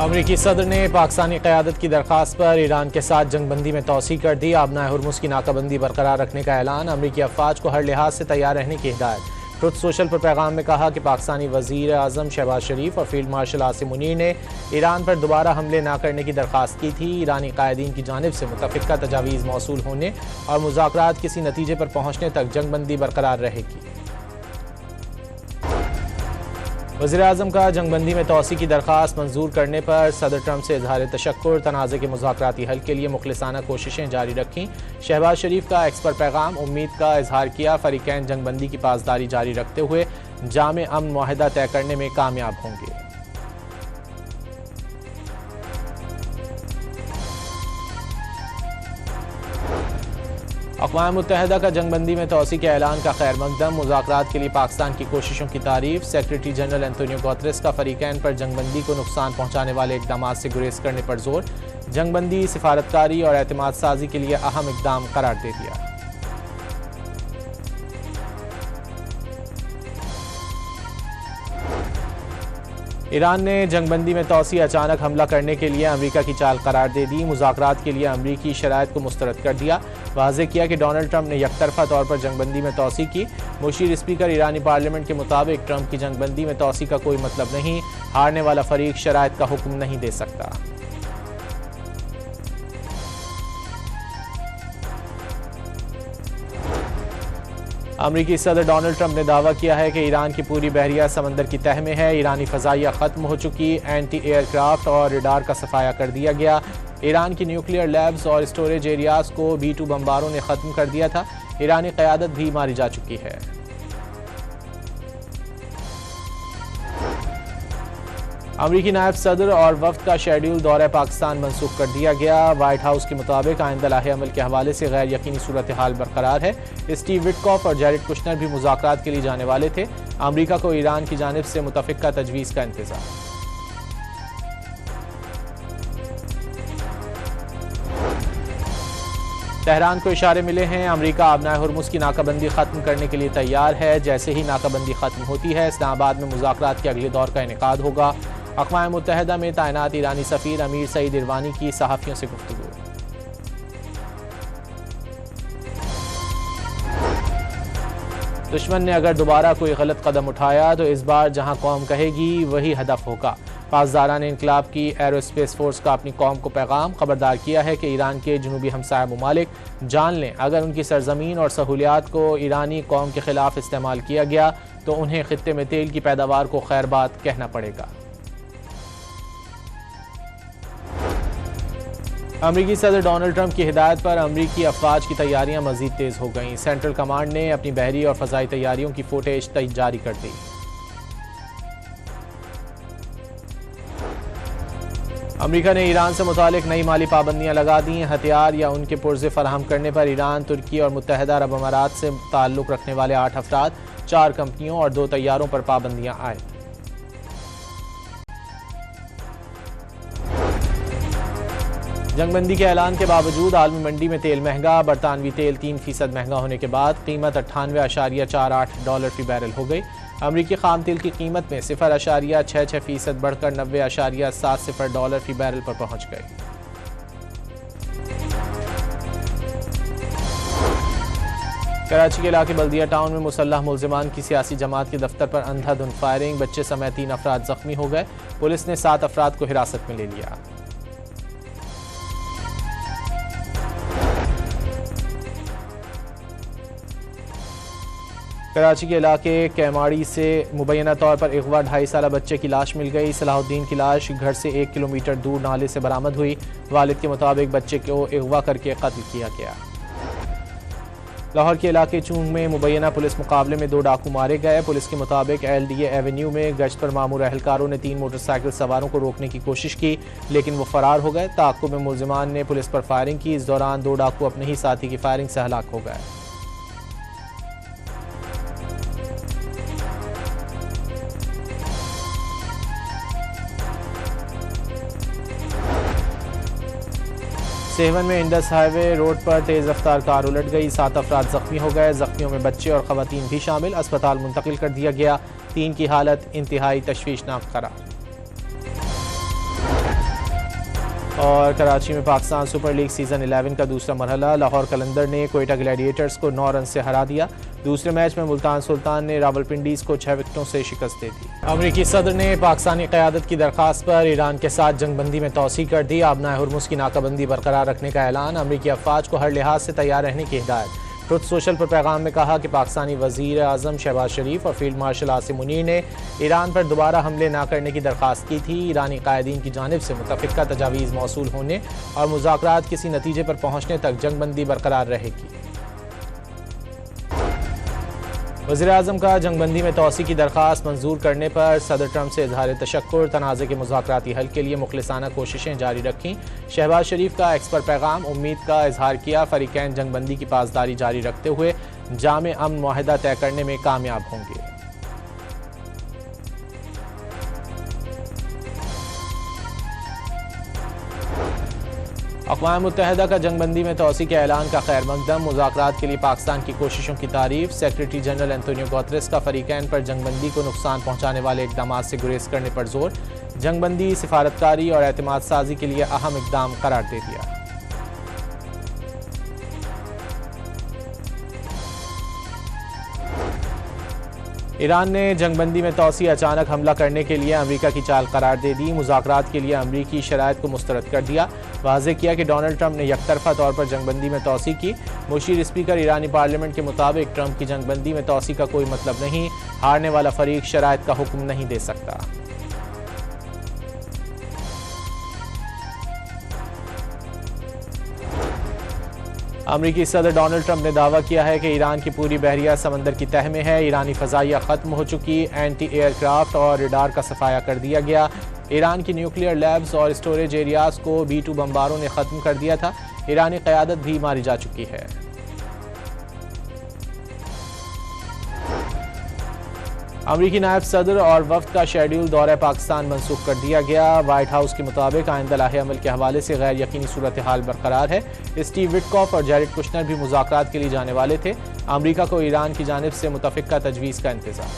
अमरीकी सदर ने पाकिस्तानी क़यादत की दरख्वास्त पर ईरान के साथ जंगबंदी में तोसी कर दी। आबनाए हुर्मुज़ की नाकाबंदी बरकरार रखने का ऐलान। अमरीकी अफवाज को हर लिहाज से तैयार रहने की हिदायत। ट्रुथ सोशल पर पैगाम में कहा कि पाकिस्तानी वज़ीर आज़म शहबाज शरीफ और फील्ड मार्शल आसिम मुनीर ने ईरान पर दोबारा हमले न करने की दरख्वास्त की थी। ईरानी कायदीन की जानिब से मुतफ़िक़ा तजावीज़ मौसूल होने और मुज़ाकरात किसी नतीजे पर पहुँचने तक जंगबंदी बरकरार रहेगी। वज़ीर आज़म का जंगबंदी में तोसी की दरख्वास्त मंजूर करने पर सदर ट्रंप से इजहार तशक्कुर। तनाज़े के मुज़ाकराती हल के लिए मुखलिसाना कोशिशें जारी रखीं। शहबाज शरीफ का एक्स पर पैगाम। उम्मीद का इजहार किया फ़रीक़ैन जंगबंदी की पासदारी जारी रखते हुए जामे अमन मुआहिदा तय करने में कामयाब होंगे। अक़वाम मुत्तहिदा का जंगबंदी में तोसी के ऐलान का खैर मकदम। मुज़ाकरात के लिए पाकिस्तान की कोशिशों की तारीफ। सेक्रेटरी जनरल एंटोनियो गुतेरेस का फ़रीक़ैन पर जंगबंदी को नुकसान पहुँचाने वाले इक़दामात से गुरेज करने पर जोर। जंगबंदी सिफारतकारी और एतमाद साजी के लिए अहम इक़दाम करार दे दिया। ईरान ने जंगबंदी में तोसी अचानक हमला करने के लिए अमरीका की चाल करार दे दी। मुज़ाकरात के लिए अमरीकी शराइत को मुस्तरद कर दिया। वाज़ेह किया कि डोनाल्ड ट्रंप ने यकतरफा तौर पर जंगबंदी में तोसी की। मुशीर स्पीकर ईरानी पार्लियामेंट के मुताबिक ट्रंप की जंगबंदी में तोसी का कोई मतलब नहीं। हारने वाला फरीक शराइत का हुक्म नहीं दे सकता। अमरीकी सदर डोनाल्ड ट्रंप ने दावा किया है कि ईरान की पूरी बहरिया समंदर की तह में है। ईरानी फ़ज़ाइया ख़त्म हो चुकी। एंटी एयरक्राफ्ट और रडार का सफाया कर दिया गया। ईरान की न्यूक्लियर लैब्स और स्टोरेज एरियाज को B-2 बम्बारों ने ख़त्म कर दिया था। ईरानी क़यादत भी मारी जा चुकी है। अमरीकी नायब सदर और वफ्द का शेड्यूल दौरा पाकिस्तान मनसूख कर दिया गया। वाइट हाउस के मुताबिक आइंदा लाहे अमल के हवाले से गैर यकीनी सूरत हाल बरकरार है। स्टीव विटकॉफ और जैरेड कुशनर भी मुज़ाकरात के लिए जाने वाले थे। अमरीका को ईरान की जानिब से मुतफ़िक़ा तजवीज़ का इंतज़ार। तेहरान को इशारे मिले हैं। अमरीका आबनाए हुर्मुज़ की नाकाबंदी ख़त्म करने के लिए तैयार है। जैसे ही नाकाबंदी ख़त्म होती है इस्लामाबाद में मुज़ाकरात के अगले दौर का इनेकाद होगा। अक़वाम मुत्तहिदा में तैनात ईरानी सफ़ीर अमीर सईद इरवानी की सहाफ़ियों से गुफ्तगू। दुश्मन ने अगर दोबारा कोई गलत कदम उठाया तो इस बार जहां कौम कहेगी वही हदफ होगा। पासदारान इनकलाब की एरोस्पेस फोर्स का अपनी कौम को पैगाम। खबरदार किया है कि ईरान के जनूबी हमसाया ममालिक जान लें अगर उनकी सरजमीन और सहूलियात को ईरानी कौम के खिलाफ इस्तेमाल किया गया तो उन्हें खित्ते में तेल की पैदावार को खैर बात कहना पड़ेगा। अमरीकी सदर डोनाल्ड ट्रंप की हिदायत पर अमरीकी अफवाज की तैयारियां मजीद तेज हो गईं। सेंट्रल कमांड ने अपनी बहरी और फ़ज़ाई तैयारियों की फुटेज जारी कर दी। अमरीका ने ईरान से मुतालिक नई माली पाबंदियां लगा दी। हथियार या उनके पुर्जे फराहम करने पर ईरान, तुर्की और मुत्तहिदा अरब अमारात से ताल्लुक़ रखने वाले 8 अफराद, 4 कंपनियों और 2 तैयारों पर पाबंदियां आए। जंगबंदी के ऐलान के बावजूद आलमी मंडी में तेल महंगा। बरतानवी तेल 3% महंगा होने के बाद कीमत $98.48 फी बैरल हो गई। अमरीकी खाम तेल की कीमत में 0.66% बढ़कर $90.70 फी बैरल पर पहुंच गई। कराची के इलाके बल्दिया टाउन में मुसल्लह मुल्जिमान की सियासी जमात के दफ्तर पर अंधाधुंध फायरिंग। बच्चे समेत 3 अफराद जख्मी हो गए। पुलिस ने 7 अफराद को हिरासत में ले लिया। कराची के इलाके कैमाड़ी से मुबैना तौर पर अगवा 2.5 साला बच्चे की लाश मिल गई। सलाहुद्दीन की लाश घर से 1 किलोमीटर दूर नाले से बरामद हुई। वालिद के मुताबिक बच्चे को अगवा करके कत्ल किया गया। लाहौर के इलाके चूंग में मुबैना पुलिस मुकाबले में 2 डाकू मारे गए। पुलिस के मुताबिक LDA एवेन्यू में गश्त पर मामूर अहलकारों ने 3 मोटरसाइकिल सवारों को रोकने की कोशिश की लेकिन वो फरार हो गए। ताक़ुब में मुल्जिमान ने पुलिस पर फायरिंग की। इस दौरान 2 डाकू अपने ही साथी की फायरिंग से हलाक हो गए। सेवन में इंडस हाईवे रोड पर तेज रफ्तार कार उलट गई। 7 अफराद जख्मी हो गए। जख्मियों में बच्चे और खवातीन भी शामिल। अस्पताल मुंतकिल कर दिया गया। 3 की हालत इंतहाई तशवीशनाक करार। और कराची में पाकिस्तान सुपर लीग सीज़न 11 का दूसरा मरहला, लाहौर कलंदर ने कोयटा ग्लैडिएटर्स को 9 रन से हरा दिया। दूसरे मैच में मुल्तान सुल्तान ने रावलपिंडीज को 6 विकेटों से शिकस्त दे दी। अमरीकी सदर ने पाकिस्तानी क़यादत की दरख्वास्त पर ईरान के साथ जंगबंदी में तौसीक़ कर दी। आबनाए हुर्मुज़ की नाकाबंदी बरकरार रखने का ऐलान, अमरीकी अफवाज को हर लिहाज से तैयार रहने की हिदायत। ट्रुथ सोशल पर पैगाम में कहा कि पाकिस्तानी वज़ीर आज़म शहबाज शरीफ और फील्ड मार्शल आसिम मुनीर ने ईरान पर दोबारा हमले न करने की दरख्वास्त की थी। ईरानी कायदीन की जानिब से मुतफ़िक़ा तजावीज़ मौसूल होने और मुज़ाकरात किसी नतीजे पर पहुँचने तक जंगबंदी बरकरार रहेगी। वज़ीर आज़म का जंगबंदी में तौसी की दरख्वास्त मंजूर करने पर सदर ट्रंप से इजहार तशक्कुर, तनाज़े के मुज़ाकराती हल के लिए मुखलिसाना कोशिशें जारी रखीं। शहबाज शरीफ का एक्स पर पैगाम, उम्मीद का इजहार किया फ़रीक़ैन जंगबंदी की पासदारी जारी रखते हुए जामे अमन मुआहिदा तय करने में कामयाब होंगे। अक़वाम मुत्तहिदा का जंगबंदी में तौसी के ऐलान का खैर मकदम, मुज़ाकरात के लिए पाकिस्तान की कोशिशों की तारीफ। सेक्रेटरी जनरल एंटोनियो गुतेरेस का फ़रीक़ैन पर जंगबंदी को नुकसान पहुँचाने वाले इक़दाम से गुरेज करने पर जोर, जंगबंदी सिफारतकारी और एतमाद साजी के लिए अहम इक़दाम करार दे दिया। ईरान ने जंगबंदी में तौसी अचानक हमला करने के लिए अमरीका की चाल करार दे दी। मुज़ाकरात के लिए अमरीकी शराइत को मुस्तरद कर दिया। वाज़ेह किया कि डोनाल्ड ट्रंप ने यकतरफा तौर पर जंगबंदी में तौसी की। मुशीर स्पीकर ईरानी पार्लियामेंट के मुताबिक ट्रंप की जंगबंदी में तौसी का कोई मतलब नहीं, हारने वाला फरीक शराइत का हुक्म नहीं दे सकता। अमरीकी सदर डोनाल्ड ट्रंप ने दावा किया है कि ईरान की पूरी बहरिया समंदर की तह में है। ईरानी फ़ज़ाइया ख़त्म हो चुकी, एंटी एयरक्राफ्ट और रडार का सफाया कर दिया गया। ईरान की न्यूक्लियर लैब्स और स्टोरेज एरियाज को B-2 बम्बारों ने ख़त्म कर दिया था। ईरानी क़यादत भी मारी जा चुकी है। अमरीकी नायब सदर और वफ्द का शेड्यूल दौरा पाकिस्तान मनसूख कर दिया गया। वाइट हाउस के मुताबिक आइंदा लाहे अमल के हवाले से गैर यकीनी सूरत हाल बरकरार है। स्टीव विटकॉफ और जैरेड कुशनर भी मुज़ाकरात के लिए जाने वाले थे। अमरीका को ईरान की जानिब से मुतफ़िक़ा तजवीज़ का इंतज़ार।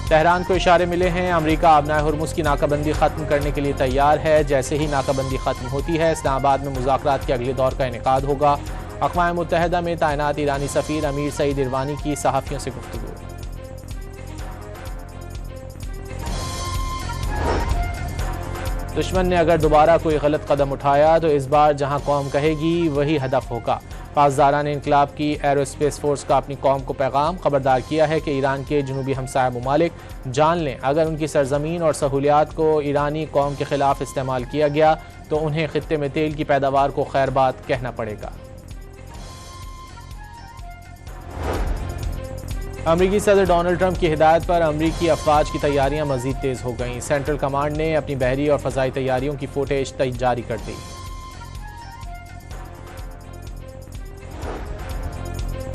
तेहरान को इशारे मिले हैं, अमरीका आबनाए हुर्मुज़ की नाकाबंदी ख़त्म करने के लिए तैयार है। जैसे ही नाकाबंदी ख़त्म होती है, इस्लामाबाद में मुज़ाकरात के अगले दौर का इनेकाद होगा। अक़वाम मुत्तहिदा में तैनात ईरानी सफ़ीर अमीर सईद इरवानी की सहाफ़ियों से गुफ्तगू। दुश्मन ने अगर दोबारा कोई गलत कदम उठाया तो इस बार जहां कौम कहेगी वही हदफ होगा। पासदारान इनकलाब की एरोस्पेस फोर्स का अपनी कौम को पैगाम, खबरदार किया है कि ईरान के जनूबी हमसाया ममालिक जान लें, अगर उनकी सरजमीन और सहूलियात को ईरानी कौम के खिलाफ इस्तेमाल किया गया तो उन्हें खित्ते में तेल की पैदावार को खैर बात कहना पड़ेगा। अमरीकी सदर डोनाल्ड ट्रंप की हिदायत पर अमरीकी अफवाज की तैयारियां मजीद तेज हो गईं। सेंट्रल कमांड ने अपनी बहरी और फ़ज़ाई तैयारियों की फुटेज जारी कर दी।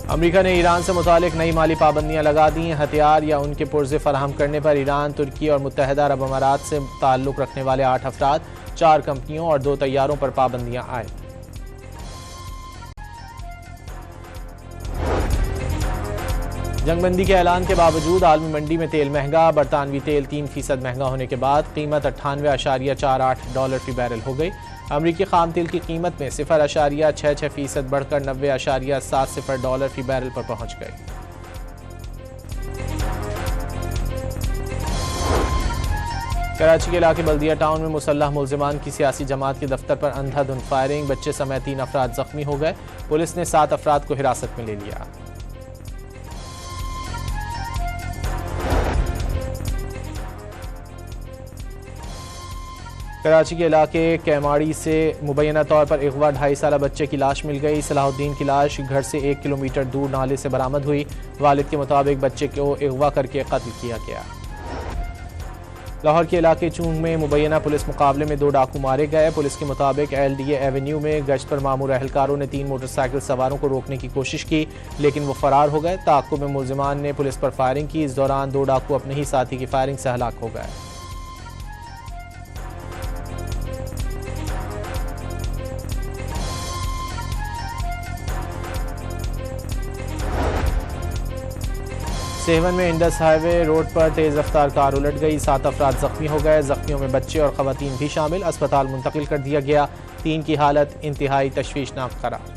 अमरीका ने ईरान से मुतालिक नई माली पाबंदियां लगा दी। हथियार या उनके पुर्जे फराहम करने पर ईरान, तुर्की और मुत्तहिदा अरब अमारात से ताल्लुक़ रखने वाले 8 अफराद, 4 कंपनियों और 2 तैयारों पर पाबंदियां आए। जंगबंदी के ऐलान के बावजूद आलमी मंडी में तेल महंगा। बरतानवी तेल 3% महंगा होने के बाद कीमत $98.48 फी बैरल हो गई। अमरीकी खाम तेल की कीमत में 0.66% बढ़कर $90.70 फी बैरल पर पहुंच गई। कराची के इलाके बल्दिया टाउन में मुसल्लह मुल्जिमान की सियासी जमात के दफ्तर पर अंधाधुंध फायरिंग, बच्चे समेत 3 अफराद जख्मी हो गए। पुलिस ने 7 अफराद को हिरासत में ले लिया। कराची के इलाके कैमाड़ी से मुबैना तौर पर अगवा 2.5 साला बच्चे की लाश मिल गई। सलाहुद्दीन की लाश घर से 1 किलोमीटर दूर नाले से बरामद हुई। वालिद के मुताबिक बच्चे को अगवा करके कत्ल किया गया। लाहौर के इलाके चूंग में मुबैना पुलिस मुकाबले में 2 डाकू मारे गए। पुलिस के मुताबिक LDA एवेन्यू में गश्त पर मामूर अहलकारों ने 3 मोटरसाइकिल सवारों को रोकने की कोशिश की, लेकिन वो फरार हो गए। ताक़ुब में मुल्जिमान ने पुलिस पर फायरिंग की। इस दौरान 2 डाकू अपने ही साथी की फायरिंग से हलाक हो गए। सेवन में इंडस हाईवे रोड पर तेज़ रफ्तार कार उलट गई, 7 अफराद जख्मी हो गए। जख्मियों में बच्चे और खवातीन भी शामिल। अस्पताल मुंतकिल कर दिया गया। 3 की हालत इंतहाई तशवीशनाक करार।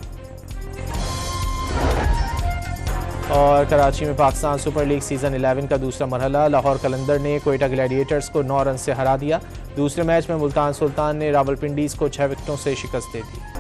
और कराची में पाकिस्तान सुपर लीग सीज़न 11 का दूसरा मरहला, लाहौर कलंदर ने कोयटा ग्लैडिएटर्स को 9 रन से हरा दिया। दूसरे मैच में मुल्तान सुल्तान ने रावलपिंडीज़ को 6 विकेटों से शिकस्त दे दी।